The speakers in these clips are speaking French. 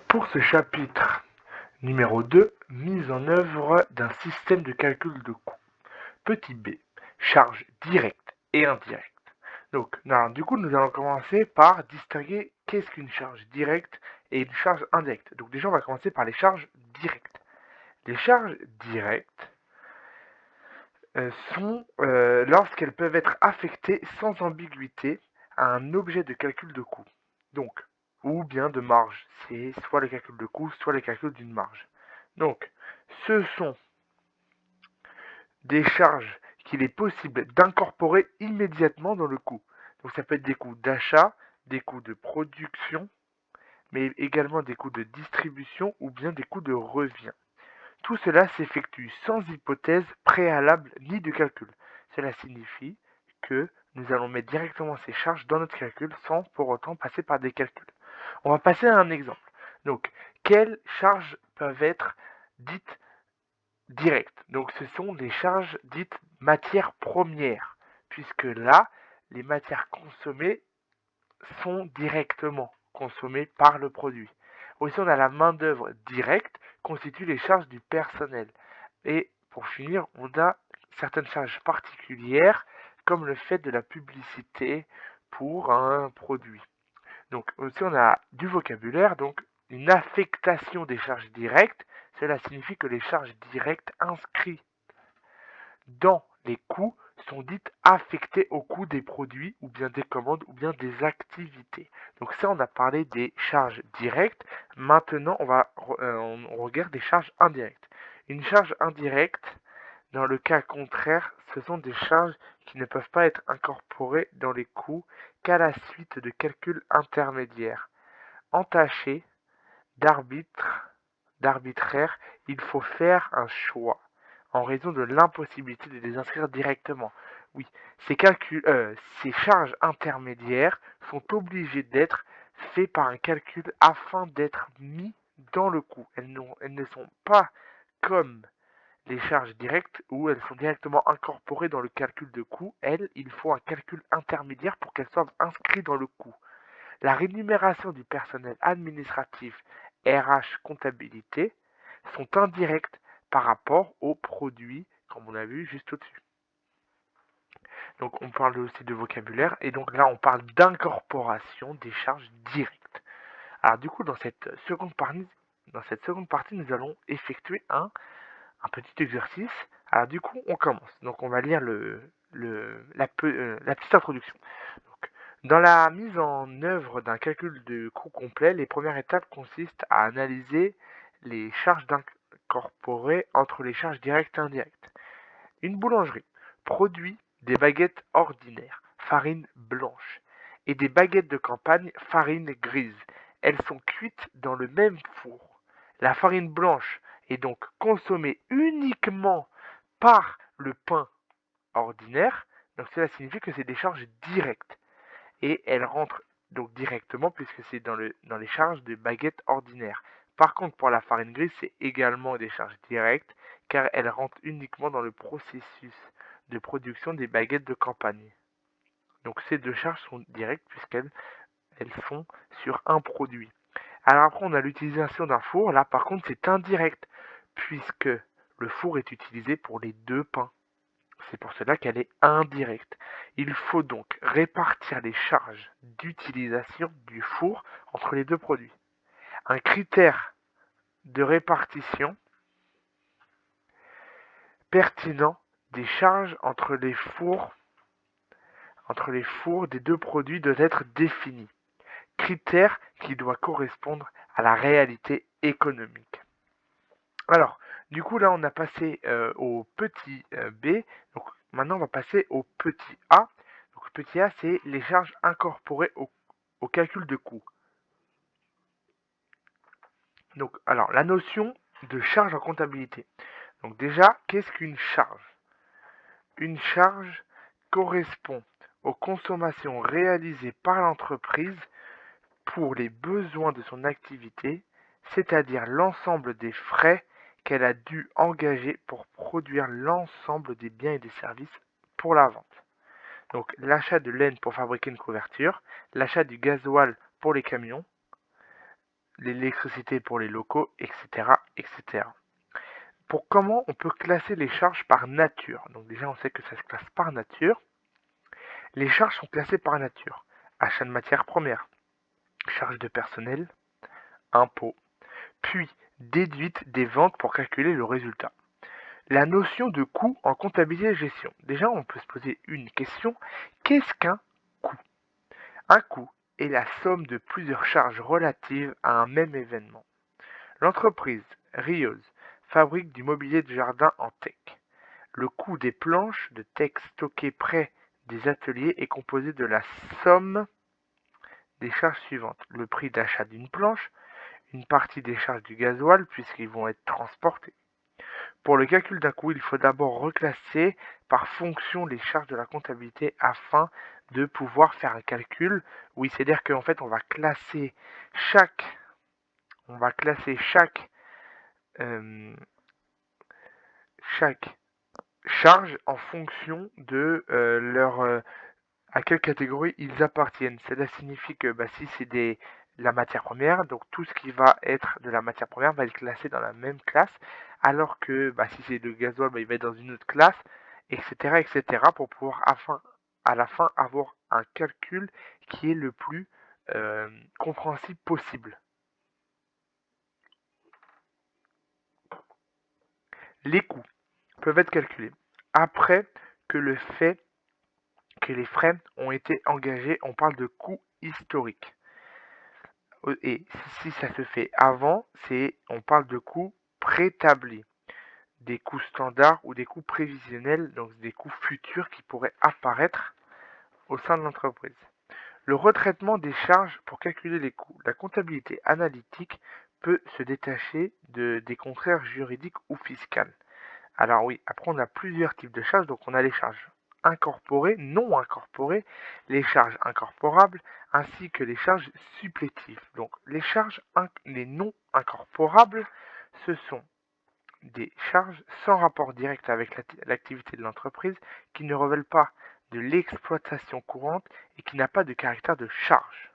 Pour ce chapitre numéro 2, mise en œuvre d'un système de calcul de coûts. Petit b, charges directes et indirectes. Donc, du coup, nous allons commencer par distinguer qu'est-ce qu'une charge directe et une charge indirecte. Donc déjà, on va commencer par les charges directes. Les charges directes sont lorsqu'elles peuvent être affectées sans ambiguïté à un objet de calcul de coût. Donc, ou bien de marge. C'est soit le calcul de coût, soit le calcul d'une marge. Donc, ce sont des charges qu'il est possible d'incorporer immédiatement dans le coût. Donc ça peut être des coûts d'achat, des coûts de production, mais également des coûts de distribution ou bien des coûts de revient. Tout cela s'effectue sans hypothèse préalable ni de calcul. Cela signifie que nous allons mettre directement ces charges dans notre calcul sans pour autant passer par des calculs. On va passer à un exemple. Donc, quelles charges peuvent être dites directes? Donc, ce sont les charges dites matières premières, puisque là, les matières consommées sont directement consommées par le produit. Aussi, on a la main-d'œuvre directe, constitue les charges du personnel. Et pour finir, on a certaines charges particulières, comme le fait de la publicité pour un produit. Donc aussi, on a du vocabulaire, donc une affectation des charges directes. Cela signifie que les charges directes inscrites dans les coûts sont dites affectées au coût des produits ou bien des commandes ou bien des activités. Donc ça, on a parlé des charges directes. Maintenant, on regarde des charges indirectes. Une charge indirecte, dans le cas contraire, ce sont des charges qui ne peuvent pas être incorporées dans les coûts qu'à la suite de calculs intermédiaires. Entachées d'arbitraire, il faut faire un choix en raison de l'impossibilité de les inscrire directement. Oui, ces charges intermédiaires sont obligées d'être faites par un calcul afin d'être mis dans le coût. Elles ne sont pas comme les charges directes où elles sont directement incorporées dans le calcul de coût. Elles, il faut un calcul intermédiaire pour qu'elles soient inscrites dans le coût. La rémunération du personnel administratif RH comptabilité sont indirectes par rapport aux produits, comme on a vu juste au-dessus. Donc on parle aussi de vocabulaire, et donc là on parle d'incorporation des charges directes. Alors du coup dans cette seconde partie, nous allons effectuer un petit exercice. Alors du coup on commence. Donc on va lire la petite introduction. Donc, dans la mise en œuvre d'un calcul de coût complet, les premières étapes consistent à analyser les charges incorporées entre les charges directes et indirectes. Une boulangerie produit des baguettes ordinaires, farine blanche, et des baguettes de campagne, farine grise. Elles sont cuites dans le même four. La farine blanche est donc consommée uniquement par le pain ordinaire, donc cela signifie que c'est des charges directes. Et elles rentrent donc directement puisque c'est dans les charges de baguettes ordinaires. Par contre, pour la farine grise, c'est également des charges directes car elles rentrent uniquement dans le processus de production des baguettes de campagne. Donc ces deux charges sont directes puisqu'elles sont sur un produit. Alors après, on a l'utilisation d'un four. Là, par contre, c'est indirect puisque le four est utilisé pour les deux pains. C'est pour cela qu'elle est indirecte. Il faut donc répartir les charges d'utilisation du four entre les deux produits. Un critère de répartition pertinent des charges entre les fours des deux produits doit être défini. Critère qui doit correspondre à la réalité économique. Alors, du coup, là, on a passé au petit b. Donc, maintenant, on va passer au petit a. Donc, petit a, c'est les charges incorporées au calcul de coût. Donc, alors, la notion de charge en comptabilité. Donc, déjà, qu'est-ce qu'une charge? Une charge correspond aux consommations réalisées par l'entreprise pour les besoins de son activité, c'est-à-dire l'ensemble des frais qu'elle a dû engager pour produire l'ensemble des biens et des services pour la vente. Donc l'achat de laine pour fabriquer une couverture, l'achat du gasoil pour les camions, l'électricité pour les locaux, etc., etc. Comment on peut classer les charges par nature? Donc déjà, on sait que ça se classe par nature. Les charges sont classées par nature. Achat de matières premières, charges de personnel, impôts, puis déduite des ventes pour calculer le résultat. La notion de coût en comptabilité et gestion. Déjà, on peut se poser une question. Qu'est-ce qu'un coût? Un coût est la somme de plusieurs charges relatives à un même événement. L'entreprise Rios fabrique du mobilier de jardin en teck. Le coût des planches de teck stockées près des ateliers est composé de la somme des charges suivantes. Le prix d'achat d'une planche, une partie des charges du gasoil puisqu'ils vont être transportés. Pour le calcul d'un coût, il faut d'abord reclasser par fonction les charges de la comptabilité afin de pouvoir faire un calcul. Oui, c'est-à-dire qu'en fait, on va classer chaque euh, chaque charge en fonction de à quelle catégorie ils appartiennent. Cela signifie que si c'est la matière première, donc tout ce qui va être de la matière première va être classé dans la même classe, alors que si c'est le gasoil, il va être dans une autre classe, etc., etc., pour pouvoir à la fin avoir un calcul qui est le plus compréhensible possible. Les coûts peuvent être calculés après que les frais ont été engagés. On parle de coûts historiques. Et si ça se fait avant, on parle de coûts préétablis, des coûts standards ou des coûts prévisionnels, donc des coûts futurs qui pourraient apparaître au sein de l'entreprise. Le retraitement des charges pour calculer les coûts. La comptabilité analytique peut se détacher des contraires juridiques ou fiscales. Alors oui, après on a plusieurs types de charges, donc on a les charges incorporées, non incorporées, les charges incorporables, ainsi que les charges supplétives. Donc les non incorporables, ce sont des charges sans rapport direct avec l'activité de l'entreprise, qui ne relèvent pas de l'exploitation courante et qui n'a pas de caractère de charge.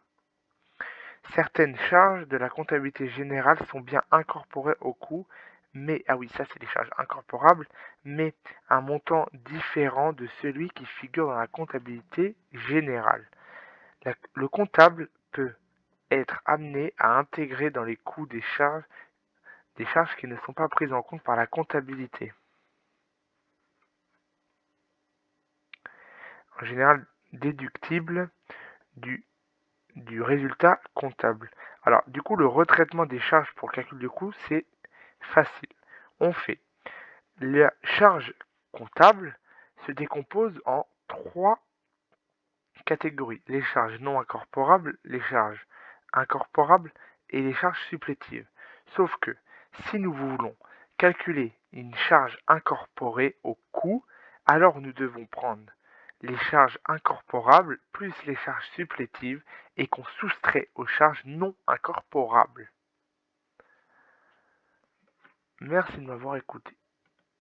Certaines charges de la comptabilité générale sont bien incorporées au coût, mais, ah oui, ça c'est des charges incorporables, mais un montant différent de celui qui figure dans la comptabilité générale. Le comptable peut être amené à intégrer dans les coûts des charges qui ne sont pas prises en compte par la comptabilité. En général, déductibles du résultat comptable. Alors, du coup, le retraitement des charges pour le calcul du coût, c'est facile. On fait la charge comptable se décompose en 3 catégories. Les charges non incorporables, les charges incorporables et les charges supplétives. Sauf que si nous voulons calculer une charge incorporée au coût, alors nous devons prendre les charges incorporables plus les charges supplétives et qu'on soustrait aux charges non incorporables. Merci de m'avoir écouté.